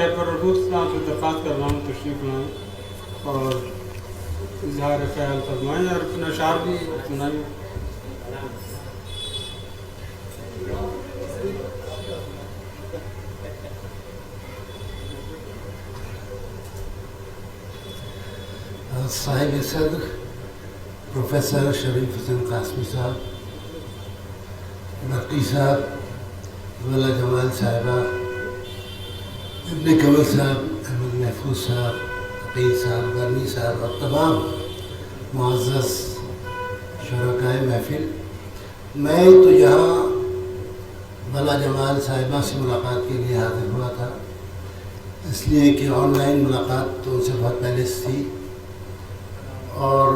خیر پر حضور اسلام سے درخواست کر رہا ہوں تشریف لائیں اور اظہار خیال فرمائیں اور اپنا اشعار بھی سنائیں. صاحب صدر پروفیسر شریف حسین قاسمی صاحب، نقی صاحب، ولا جمال صاحبہ، ابن کمل صاحب، احمد محفوظ صاحب، عقیل صاحب، غنی صاحب اور تمام معزز شرکائے محفل، میں تو یہاں ولا جمال صاحبہ سے ملاقات کے لیے حاضر ہوا تھا، اس لیے کہ آن لائن ملاقات تو ان سے بہت پہلے سے تھی، اور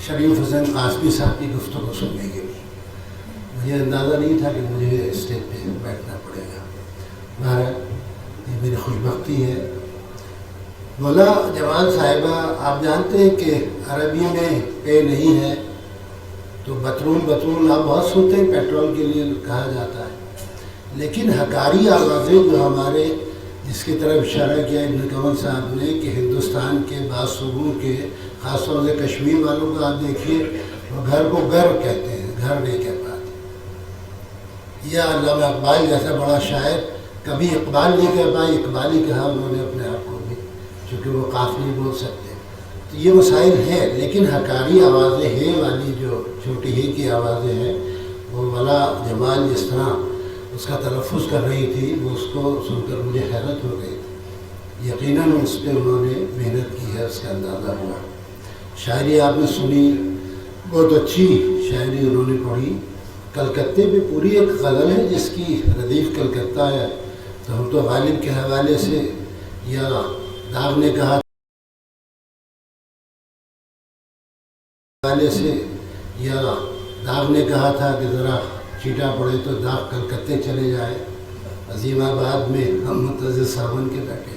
شریف حسین قاسمی صاحب کی گفتگو سننے کے لیے مجھے اندازہ نہیں تھا کہ مجھے اسٹیج پہ بیٹھنا پڑے گا. بہرحال یہ میری خوش بختی ہے. مولا جمال صاحبہ، آپ جانتے ہیں کہ عربی میں پے نہیں ہے تو بترول آپ بہت سنتے ہیں، پیٹرول کے لیے کہا جاتا ہے، لیکن حکاری آوازیں جو ہمارے، جس کی طرف اشارہ کیا ابن کمل صاحب نے کہ ہندوستان کے بعض صوبوں کے، خاص طور سے کشمیر والوں کو آپ دیکھیے، وہ گھر کو گر کہتے ہیں، گھر نہیں کہہ پاتے. یا علامہ اقبال جیسا بڑا شاعر کبھی اقبال نہیں کہہ پائے، اقبال ہی کہا انہوں نے اپنے آپ کو بھی، چونکہ وہ قاف نہیں بول سکتے. تو یہ مسائل ہیں، لیکن حکاری آوازیں ہیں والی جو چھوٹی ہی کی آوازیں ہیں، وہ ولا جمال جس طرح اس کا تلفظ کر رہی تھی، وہ اس کو سن کر مجھے حیرت ہو گئی تھی. یقیناً اس پہ انہوں نے محنت کی ہے، اس کا اندازہ ہوا. شاعری آپ نے سنی، بہت اچھی شاعری انہوں نے پڑھی. کلکتے پہ پوری ایک غزل ہے جس کی ردیف کلکتہ ہے، تو ہم تو غالب کے حوالے سے، یا داغ نے کہا تھا کہ ذرا چیٹا پڑے تو داغ کلکتے چلے جائے، عظیم آباد میں ہم منتظر ساون کے بیٹھے.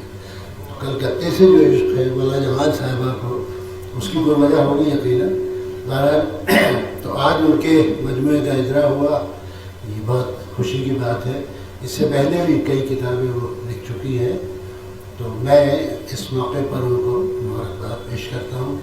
کلکتے سے جو عشق ہے ولا جمال صاحبہ کو، اس کی کوئی وجہ ہوگی یقیناً. بہرحال تو آج ان کے مجموعے کا اجرا ہوا، یہ بہت خوشی کی بات ہے. اس سے پہلے بھی کئی کتابیں وہ لکھ چکی ہیں، تو میں اس موقع پر ان کو مبارکباد پیش کرتا ہوں.